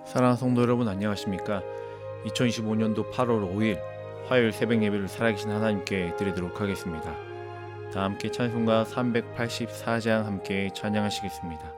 사랑하는 성도 여러분, 안녕하십니까? 2025년도 8월 5일 화요일 새벽 예배를 살아계신 하나님께 드리도록 하겠습니다. 다 함께 찬송가 384장 함께 찬양하시겠습니다.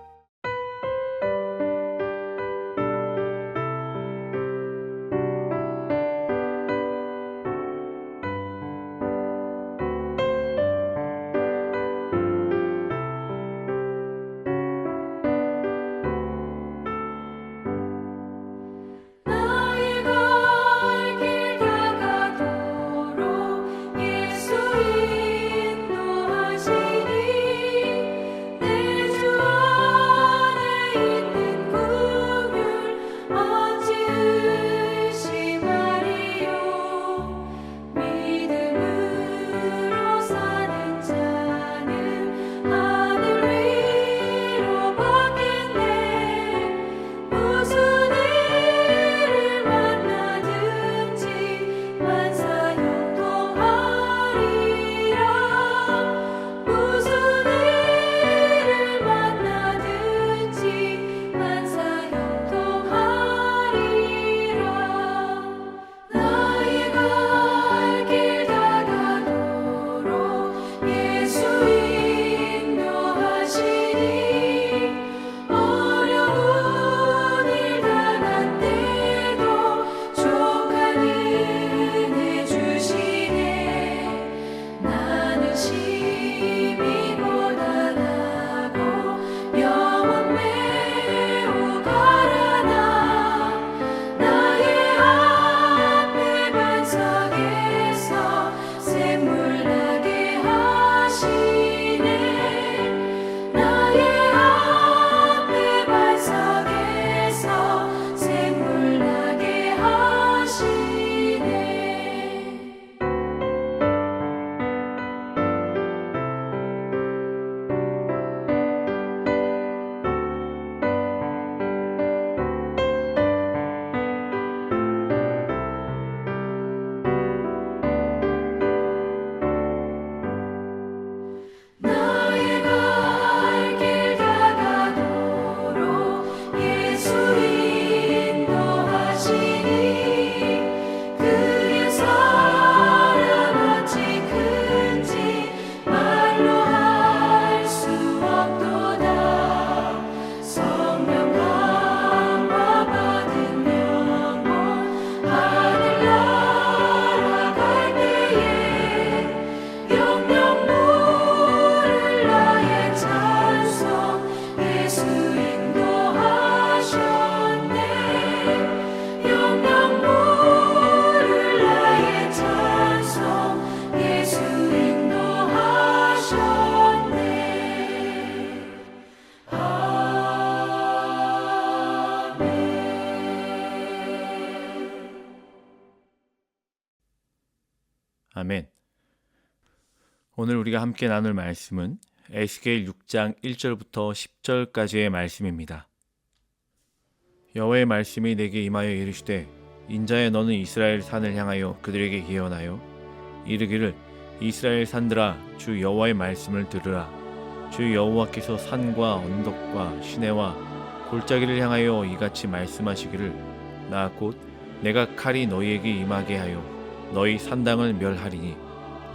아멘. 오늘 우리가 함께 나눌 말씀은 에스겔 6장 1절부터 10절까지의 말씀입니다. 여호와의 말씀이 내게 임하여 이르시되 인자야 너는 이스라엘 산을 향하여 그들에게 예언하여 이르기를 이스라엘 산들아 주 여호와의 말씀을 들으라. 주 여호와께서 산과 언덕과 시내와 골짜기를 향하여 이같이 말씀하시기를 나 곧 내가 칼이 너희에게 임하게 하여 너희 산당을 멸하리니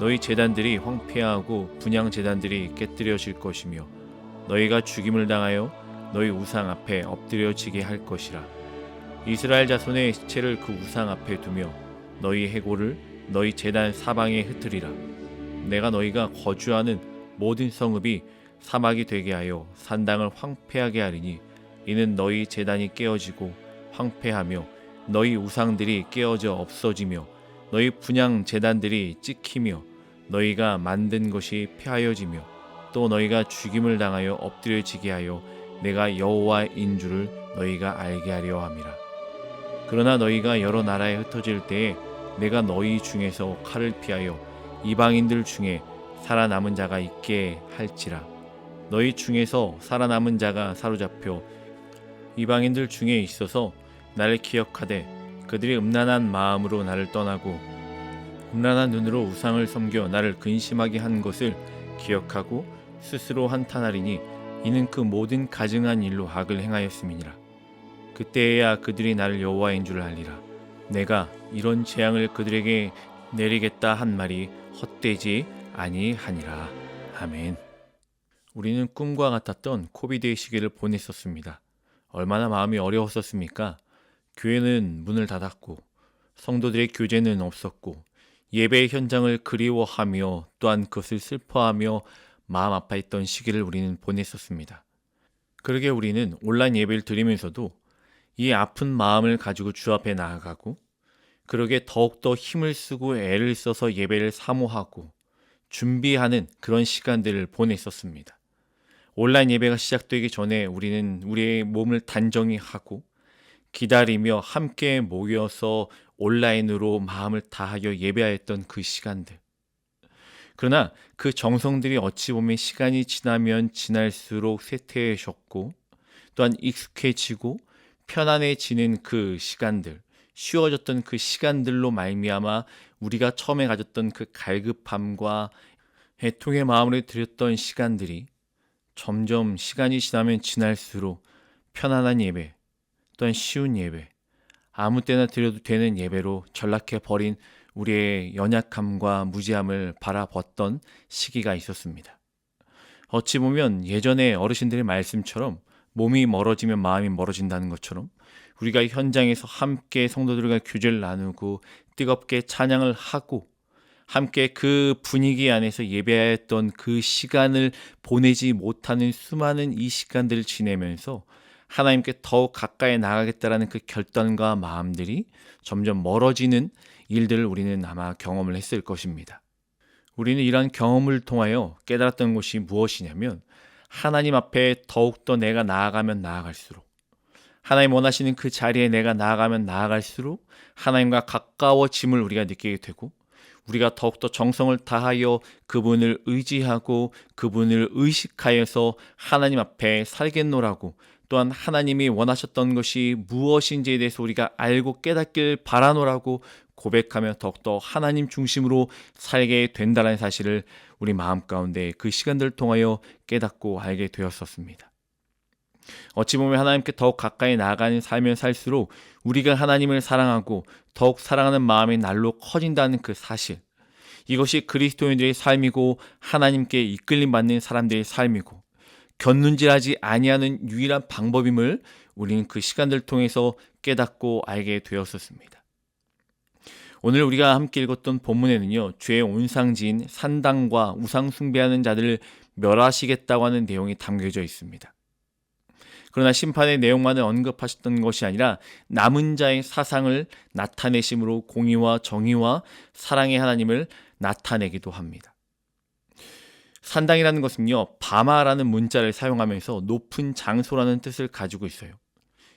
너희 제단들이 황폐하고 분향 제단들이 깨뜨려질 것이며 너희가 죽임을 당하여 너희 우상 앞에 엎드려지게 할 것이라. 이스라엘 자손의 시체를 그 우상 앞에 두며 너희 해골을 너희 제단 사방에 흩으리라. 내가 너희가 거주하는 모든 성읍이 사막이 되게 하여 산당을 황폐하게 하리니 이는 너희 제단이 깨어지고 황폐하며 너희 우상들이 깨어져 없어지며 너희 분향 제단들이 찍히며 너희가 만든 것이 폐하여지며 또 너희가 죽임을 당하여 엎드려지게 하여 내가 여호와인 줄을 너희가 알게 하려 함이라. 그러나 너희가 여러 나라에 흩어질 때에 내가 너희 중에서 칼을 피하여 이방인들 중에 살아남은 자가 있게 할지라. 너희 중에서 살아남은 자가 사로잡혀 이방인들 중에 있어서 나를 기억하되 그들이 음란한 마음으로 나를 떠나고 음란한 눈으로 우상을 섬겨 나를 근심하게 한 것을 기억하고 스스로 한탄하리니 이는 그 모든 가증한 일로 악을 행하였음이니라. 그때야 그들이 나를 여호와인 줄 알리라. 내가 이런 재앙을 그들에게 내리겠다 한 말이 헛되지 아니하니라. 아멘. 우리는 꿈과 같았던 코비드의 시기를 보냈었습니다. 얼마나 마음이 어려웠었습니까? 교회는 문을 닫았고 성도들의 교제는 없었고 예배의 현장을 그리워하며 또한 그것을 슬퍼하며 마음 아파했던 시기를 우리는 보냈었습니다. 그러게 우리는 온라인 예배를 드리면서도 이 아픈 마음을 가지고 주 앞에 나아가고 그러게 더욱더 힘을 쓰고 애를 써서 예배를 사모하고 준비하는 그런 시간들을 보냈었습니다. 온라인 예배가 시작되기 전에 우리는 우리의 몸을 단정히 하고 기다리며 함께 모여서 온라인으로 마음을 다하여 예배하였던 그 시간들. 그러나 그 정성들이 어찌 보면 시간이 지나면 지날수록 쇠퇴해졌고 또한 익숙해지고 편안해지는 그 시간들, 쉬워졌던 그 시간들로 말미암아 우리가 처음에 가졌던 그 갈급함과 애통의 마음으로 드렸던 시간들이 점점 시간이 지나면 지날수록 편안한 예배, 또한 쉬운 예배, 아무 때나 드려도 되는 예배로 전락해 버린 우리의 연약함과 무지함을 바라봤던 시기가 있었습니다. 어찌 보면 예전에 어르신들의 말씀처럼 몸이 멀어지면 마음이 멀어진다는 것처럼 우리가 현장에서 함께 성도들과 교제를 나누고 뜨겁게 찬양을 하고 함께 그 분위기 안에서 예배했던 그 시간을 보내지 못하는 수많은 이 시간들을 지내면서 하나님께 더욱 가까이 나가겠다라는 그 결단과 마음들이 점점 멀어지는 일들을 우리는 아마 경험을 했을 것입니다. 우리는 이러한 경험을 통하여 깨달았던 것이 무엇이냐면 하나님 앞에 더욱더 내가 나아가면 나아갈수록 하나님 원하시는 그 자리에 내가 나아가면 나아갈수록 하나님과 가까워짐을 우리가 느끼게 되고 우리가 더욱더 정성을 다하여 그분을 의지하고 그분을 의식하여서 하나님 앞에 살겠노라고 또한 하나님이 원하셨던 것이 무엇인지에 대해서 우리가 알고 깨닫길 바라노라고 고백하며 더욱더 하나님 중심으로 살게 된다는 사실을 우리 마음 가운데 그 시간들을 통하여 깨닫고 알게 되었었습니다. 어찌 보면 하나님께 더욱 가까이 나아가는 삶을 살수록 우리가 하나님을 사랑하고 더욱 사랑하는 마음이 날로 커진다는 그 사실, 이것이 그리스도인들의 삶이고 하나님께 이끌림 받는 사람들의 삶이고 곁눈질하지 아니하는 유일한 방법임을 우리는 그 시간들을 통해서 깨닫고 알게 되었었습니다. 오늘 우리가 함께 읽었던 본문에는요, 죄의 온상지인 산당과 우상 숭배하는 자들을 멸하시겠다고 하는 내용이 담겨져 있습니다. 그러나 심판의 내용만을 언급하셨던 것이 아니라 남은 자의 사상을 나타내심으로 공의와 정의와 사랑의 하나님을 나타내기도 합니다. 산당이라는 것은요, 바마라는 문자를 사용하면서 높은 장소라는 뜻을 가지고 있어요.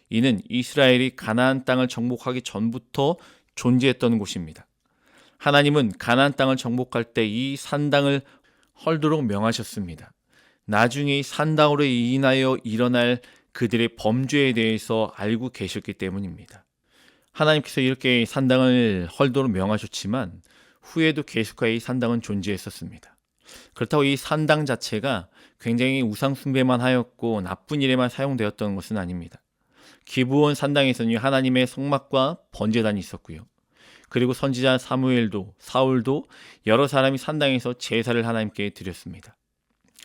이는 이스라엘이 가나안 땅을 정복하기 전부터 존재했던 곳입니다. 하나님은 가나안 땅을 정복할 때 이 산당을 헐도록 명하셨습니다. 나중에 이 산당으로 인하여 일어날 그들의 범죄에 대해서 알고 계셨기 때문입니다. 하나님께서 이렇게 산당을 헐도록 명하셨지만 후에도 계속하여 이 산당은 존재했었습니다. 그렇다고 이 산당 자체가 굉장히 우상 숭배만 하였고 나쁜 일에만 사용되었던 것은 아닙니다. 기브온 산당에서는 하나님의 성막과 번제단이 있었고요. 그리고 선지자 사무엘도 사울도 여러 사람이 산당에서 제사를 하나님께 드렸습니다.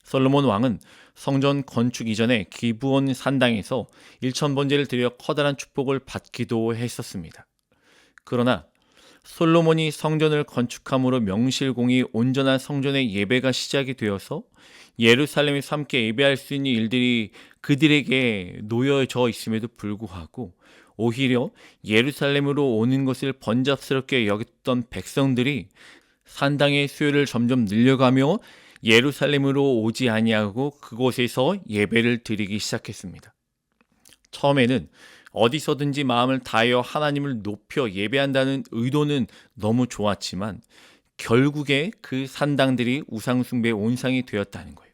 솔로몬 왕은 성전 건축 이전에 기브온 산당에서 1000번제를 드려 커다란 축복을 받기도 했었습니다. 그러나 솔로몬이 성전을 건축함으로 명실공히 온전한 성전의 예배가 시작이 되어서 예루살렘에서 함께 예배할 수 있는 일들이 그들에게 놓여져 있음에도 불구하고 오히려 예루살렘으로 오는 것을 번잡스럽게 여겼던 백성들이 산당의 수요를 점점 늘려가며 예루살렘으로 오지 아니하고 그곳에서 예배를 드리기 시작했습니다. 처음에는 어디서든지 마음을 다하여 하나님을 높여 예배한다는 의도는 너무 좋았지만 결국에 그 산당들이 우상숭배의 온상이 되었다는 거예요.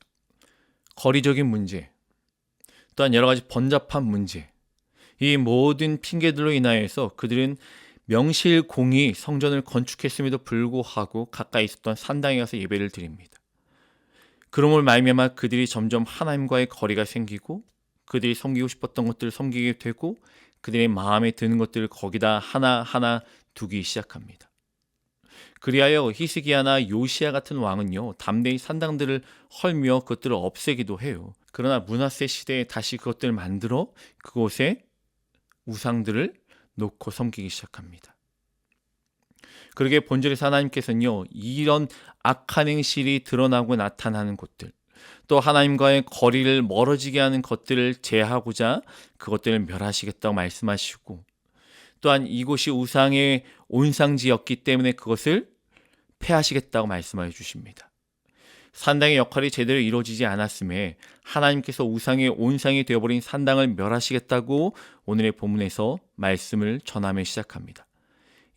거리적인 문제, 또한 여러 가지 번잡한 문제, 이 모든 핑계들로 인하여서 그들은 명실공히 성전을 건축했음에도 불구하고 가까이 있었던 산당에 가서 예배를 드립니다. 그러므로 말미암아 그들이 점점 하나님과의 거리가 생기고 그들이 섬기고 싶었던 것들을 섬기게 되고 그들의 마음에 드는 것들을 거기다 하나하나 두기 시작합니다. 그리하여 히스기야나 요시야 같은 왕은요, 담대히 산당들을 헐며 그것들을 없애기도 해요. 그러나 므낫세 시대에 다시 그것들을 만들어 그곳에 우상들을 놓고 섬기기 시작합니다. 그러게 본절에서 하나님께서는요, 이런 악한 행실이 드러나고 나타나는 곳들, 또 하나님과의 거리를 멀어지게 하는 것들을 제하고자 그것들을 멸하시겠다고 말씀하시고, 또한 이곳이 우상의 온상지였기 때문에 그것을 폐하시겠다고 말씀하여 주십니다. 산당의 역할이 제대로 이루어지지 않았음에 하나님께서 우상의 온상이 되어버린 산당을 멸하시겠다고 오늘의 본문에서 말씀을 전하며 시작합니다.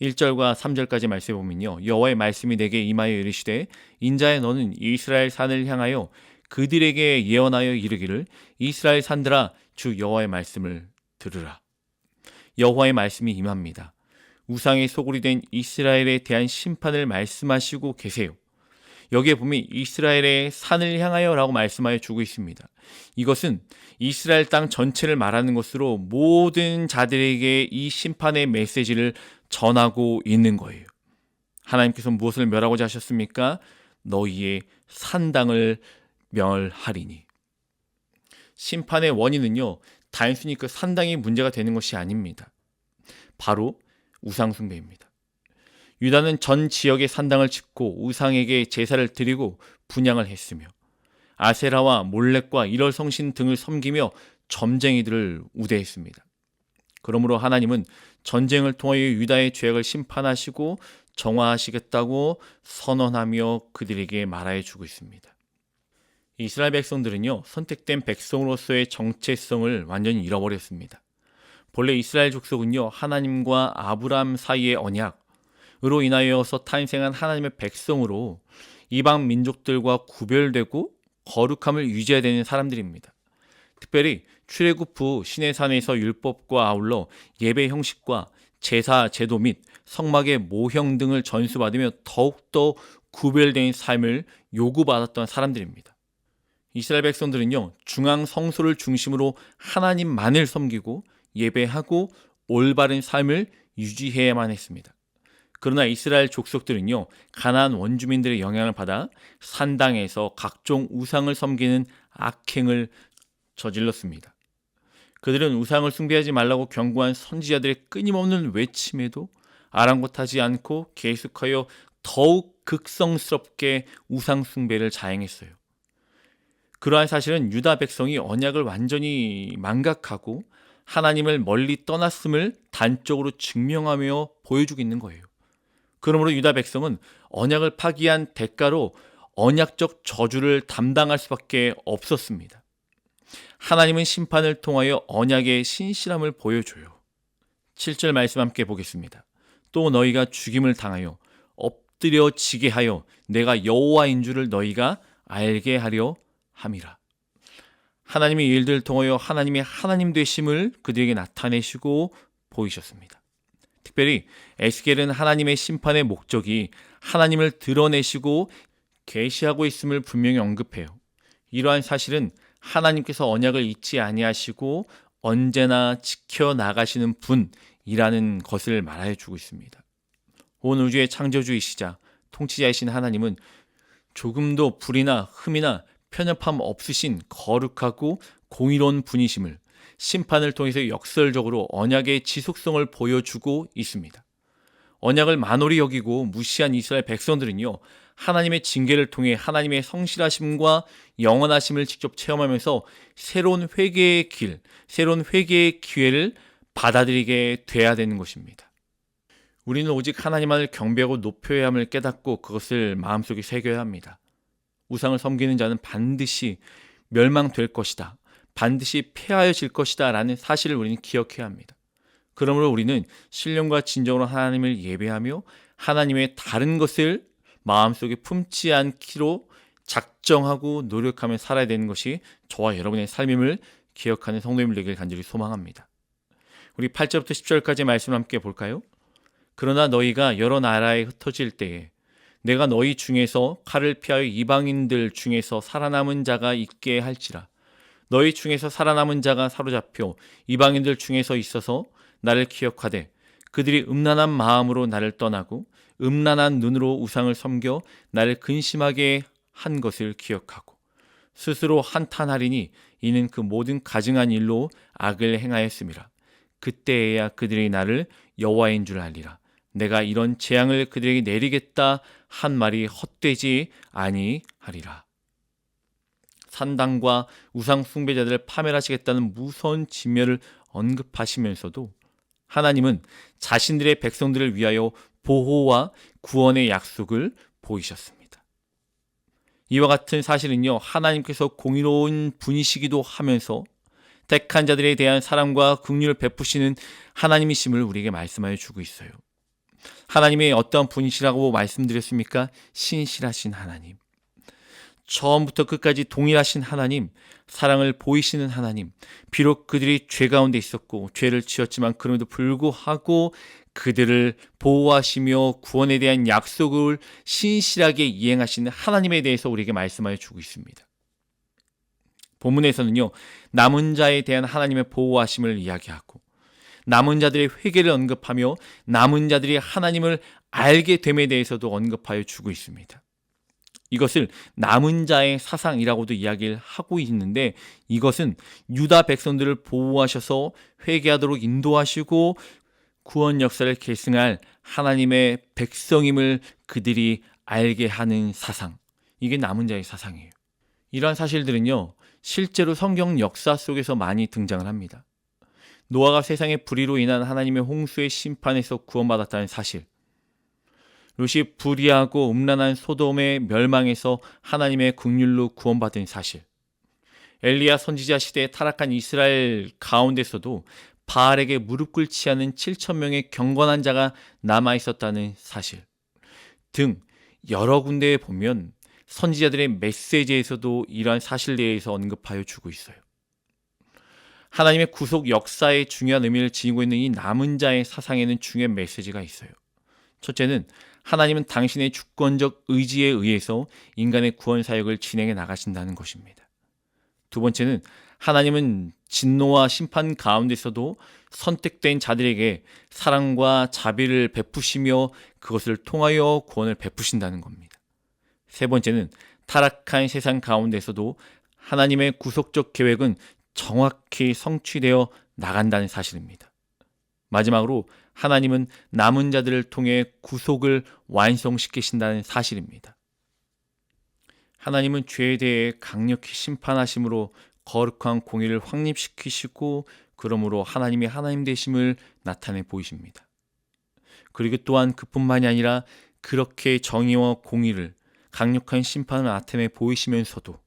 1절과 3절까지 말씀해 보면요, 여호와의 말씀이 내게 임하여 이르시되 인자야 너는 이스라엘 산을 향하여 그들에게 예언하여 이르기를 이스라엘 산들아 주 여호와의 말씀을 들으라. 여호와의 말씀이 임합니다. 우상의 소굴이 된 이스라엘에 대한 심판을 말씀하시고 계세요. 여기에 보면 이스라엘의 산을 향하여 라고 말씀하여 주고 있습니다. 이것은 이스라엘 땅 전체를 말하는 것으로 모든 자들에게 이 심판의 메시지를 전하고 있는 거예요. 하나님께서 무엇을 멸하고자 하셨습니까? 너희의 산당을 멸하리니. 심판의 원인은요, 단순히 그 산당이 문제가 되는 것이 아닙니다. 바로 우상 숭배입니다. 유다는 전 지역의 산당을 짓고 우상에게 제사를 드리고 분향을 했으며 아세라와 몰렉과 일월 성신 등을 섬기며 점쟁이들을 우대했습니다. 그러므로 하나님은 전쟁을 통하여 유다의 죄악을 심판하시고 정화하시겠다고 선언하며 그들에게 말하여 주고 있습니다. 이스라엘 백성들은요, 선택된 백성으로서의 정체성을 완전히 잃어버렸습니다. 본래 이스라엘 족속은요, 하나님과 아브라함 사이의 언약으로 인하여서 탄생한 하나님의 백성으로 이방 민족들과 구별되고 거룩함을 유지해야 되는 사람들입니다. 특별히 출애굽 후 시내산에서 율법과 아울러 예배 형식과 제사 제도 및 성막의 모형 등을 전수받으며 더욱더 구별된 삶을 요구받았던 사람들입니다. 이스라엘 백성들은요, 중앙 성소를 중심으로 하나님만을 섬기고 예배하고 올바른 삶을 유지해야만 했습니다. 그러나 이스라엘 족속들은요, 가나안 원주민들의 영향을 받아 산당에서 각종 우상을 섬기는 악행을 저질렀습니다. 그들은 우상을 숭배하지 말라고 경고한 선지자들의 끊임없는 외침에도 아랑곳하지 않고 계속하여 더욱 극성스럽게 우상 숭배를 자행했어요. 그러한 사실은 유다 백성이 언약을 완전히 망각하고 하나님을 멀리 떠났음을 단적으로 증명하며 보여주고 있는 거예요. 그러므로 유다 백성은 언약을 파기한 대가로 언약적 저주를 담당할 수밖에 없었습니다. 하나님은 심판을 통하여 언약의 신실함을 보여줘요. 7절 말씀 함께 보겠습니다. 또 너희가 죽임을 당하여 엎드려 지게 하여 내가 여호와인 줄을 너희가 알게 하려 함이라. 하나님의 일들을 통하여 하나님의 하나님 되심을 그들에게 나타내시고 보이셨습니다. 특별히 에스겔은 하나님의 심판의 목적이 하나님을 드러내시고 계시하고 있음을 분명히 언급해요. 이러한 사실은 하나님께서 언약을 잊지 아니하시고 언제나 지켜나가시는 분이라는 것을 말하여 주고 있습니다. 온 우주의 창조주이시자 통치자이신 하나님은 조금도 불이나 흠이나 편협함 없으신 거룩하고 공의로운 분이심을 심판을 통해서 역설적으로 언약의 지속성을 보여주고 있습니다. 언약을 만홀히 여기고 무시한 이스라엘 백성들은요, 하나님의 징계를 통해 하나님의 성실하심과 영원하심을 직접 체험하면서 새로운 회개의 길, 새로운 회개의 기회를 받아들이게 돼야 되는 것입니다. 우리는 오직 하나님만을 경배하고 높여야 함을 깨닫고 그것을 마음속에 새겨야 합니다. 우상을 섬기는 자는 반드시 멸망될 것이다, 반드시 폐하여질 것이다 라는 사실을 우리는 기억해야 합니다. 그러므로 우리는 신령과 진정으로 하나님을 예배하며 하나님의 다른 것을 마음속에 품지 않기로 작정하고 노력하며 살아야 되는 것이 저와 여러분의 삶임을 기억하는 성도님들 되길 간절히 소망합니다. 우리 8절부터 10절까지 말씀을 함께 볼까요? 그러나 너희가 여러 나라에 흩어질 때에 내가 너희 중에서 칼을 피하여 이방인들 중에서 살아남은 자가 있게 할지라. 너희 중에서 살아남은 자가 사로잡혀 이방인들 중에서 있어서 나를 기억하되 그들이 음란한 마음으로 나를 떠나고 음란한 눈으로 우상을 섬겨 나를 근심하게 한 것을 기억하고 스스로 한탄하리니 이는 그 모든 가증한 일로 악을 행하였음이라. 그때에야 그들이 나를 여호와인 줄 알리라. 내가 이런 재앙을 그들에게 내리겠다 한 말이 헛되지 아니하리라. 산당과 우상 숭배자들을 파멸하시겠다는 무서운 진멸을 언급하시면서도 하나님은 자신들의 백성들을 위하여 보호와 구원의 약속을 보이셨습니다. 이와 같은 사실은요, 하나님께서 공의로운 분이시기도 하면서 택한 자들에 대한 사랑과 긍휼을 베푸시는 하나님이심을 우리에게 말씀하여 주고 있어요. 하나님의 어떠한 분이시라고 말씀드렸습니까? 신실하신 하나님. 처음부터 끝까지 동일하신 하나님, 사랑을 보이시는 하나님. 비록 그들이 죄 가운데 있었고 죄를 지었지만 그럼에도 불구하고 그들을 보호하시며 구원에 대한 약속을 신실하게 이행하시는 하나님에 대해서 우리에게 말씀하여 주고 있습니다. 본문에서는요, 남은 자에 대한 하나님의 보호하심을 이야기하고 남은 자들의 회개를 언급하며 남은 자들이 하나님을 알게 됨에 대해서도 언급하여 주고 있습니다. 이것을 남은 자의 사상이라고도 이야기를 하고 있는데, 이것은 유다 백성들을 보호하셔서 회개하도록 인도하시고 구원 역사를 계승할 하나님의 백성임을 그들이 알게 하는 사상, 이게 남은 자의 사상이에요. 이러한 사실들은요, 실제로 성경 역사 속에서 많이 등장을 합니다. 노아가 세상의 불의로 인한 하나님의 홍수의 심판에서 구원받았다는 사실, 롯이 불의하고 음란한 소돔의 멸망에서 하나님의 긍휼로 구원받은 사실, 엘리야 선지자 시대에 타락한 이스라엘 가운데서도 바알에게 무릎 꿇지 않은 7,000명의 경건한 자가 남아있었다는 사실 등 여러 군데에 보면 선지자들의 메시지에서도 이러한 사실에 대해서 언급하여 주고 있어요. 하나님의 구속 역사의 중요한 의미를 지니고 있는 이 남은 자의 사상에는 중요한 메시지가 있어요. 첫째는 하나님은 당신의 주권적 의지에 의해서 인간의 구원 사역을 진행해 나가신다는 것입니다. 두 번째는 하나님은 진노와 심판 가운데서도 선택된 자들에게 사랑과 자비를 베푸시며 그것을 통하여 구원을 베푸신다는 겁니다. 세 번째는 타락한 세상 가운데서도 하나님의 구속적 계획은 정확히 성취되어 나간다는 사실입니다. 마지막으로 하나님은 남은 자들을 통해 구속을 완성시키신다는 사실입니다. 하나님은 죄에 대해 강력히 심판하심으로 거룩한 공의를 확립시키시고 그러므로 하나님이 하나님 되심을 나타내 보이십니다. 그리고 또한 그뿐만이 아니라 그렇게 정의와 공의를 강력한 심판을 나타내 보이시면서도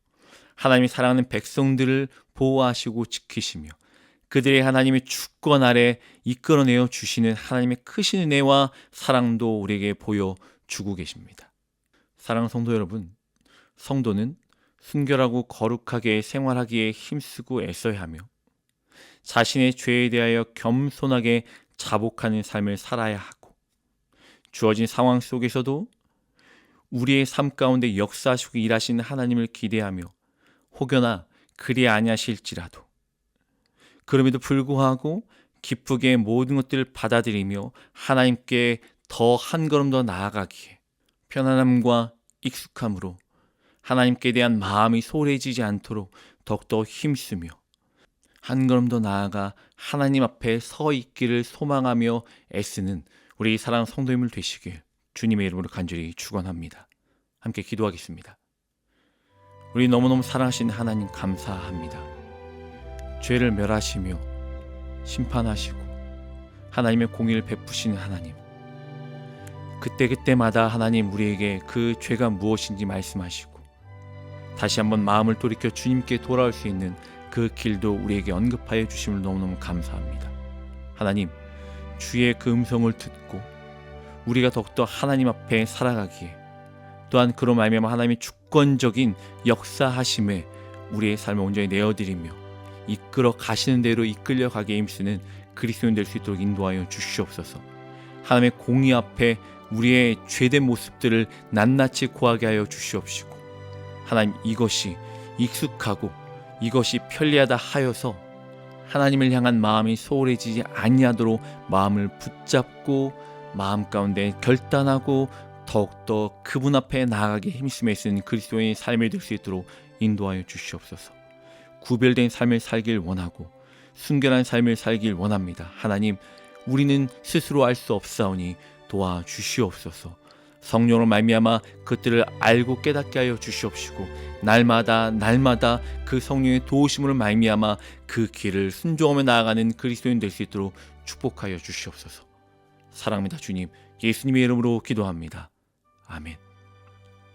하나님이 사랑하는 백성들을 보호하시고 지키시며 그들의 하나님의 주권 아래 이끌어내어 주시는 하나님의 크신 은혜와 사랑도 우리에게 보여주고 계십니다. 사랑하는 성도 여러분, 성도는 순결하고 거룩하게 생활하기에 힘쓰고 애써야 하며 자신의 죄에 대하여 겸손하게 자복하는 삶을 살아야 하고 주어진 상황 속에서도 우리의 삶 가운데 역사하시고 일하시는 하나님을 기대하며 혹여나 그리 아니하실지라도 그럼에도 불구하고 기쁘게 모든 것들을 받아들이며 하나님께 더 한 걸음 더 나아가기에 편안함과 익숙함으로 하나님께 대한 마음이 소홀해지지 않도록 더욱더 힘쓰며 한 걸음 더 나아가 하나님 앞에 서 있기를 소망하며 애쓰는 우리 사랑하는 성도님을 되시길 주님의 이름으로 간절히 축원합니다. 함께 기도하겠습니다. 우리 너무너무 사랑하신 하나님 감사합니다. 죄를 멸하시며 심판하시고 하나님의 공의를 베푸시는 하나님, 그때그때마다 하나님 우리에게 그 죄가 무엇인지 말씀하시고 다시 한번 마음을 돌이켜 주님께 돌아올 수 있는 그 길도 우리에게 언급하여 주심을 너무너무 감사합니다. 하나님, 주의 그 음성을 듣고 우리가 더욱더 하나님 앞에 살아가기에 또한 그로 말미암아 하나님의 주권적인 역사하심에 우리의 삶을 온전히 내어드리며 이끌어 가시는 대로 이끌려가게 힘쓰는 그리스도인 될 수 있도록 인도하여 주시옵소서. 하나님의 공의 앞에 우리의 죄된 모습들을 낱낱이 고하게 하여 주시옵시고 하나님, 이것이 익숙하고 이것이 편리하다 하여서 하나님을 향한 마음이 소홀해지지 아니하도록 마음을 붙잡고 마음 가운데 결단하고 더욱더 그분 앞에 나아가게 힘쓰며 쓰는 그리스도인의 삶이 될 수 있도록 인도하여 주시옵소서. 구별된 삶을 살길 원하고 순결한 삶을 살길 원합니다. 하나님, 우리는 스스로 알 수 없사오니 도와주시옵소서. 성령으로 말미암아 그것들을 알고 깨닫게 하여 주시옵시고 날마다 그 성령의 도우심으로 말미암아 그 길을 순종하며 나아가는 그리스도인 될 수 있도록 축복하여 주시옵소서. 사랑합니다. 주님, 예수님의 이름으로 기도합니다. 아멘.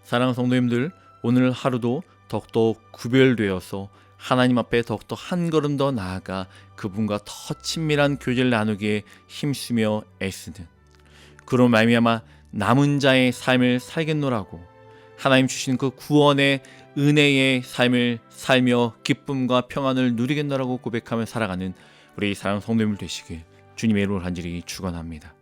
사랑하는 성도님들, 오늘 하루도 더욱더 구별되어서 하나님 앞에 더욱더 한 걸음 더 나아가 그분과 더 친밀한 교제를 나누기에 힘쓰며 애쓰는, 그로 말미암아 남은 자의 삶을 살겠노라고 하나님 주신 그 구원의 은혜의 삶을 살며 기쁨과 평안을 누리겠노라고 고백하며 살아가는 우리 사랑하는 성도님들 되시길 주님의 이름으로 간절히 축원합니다.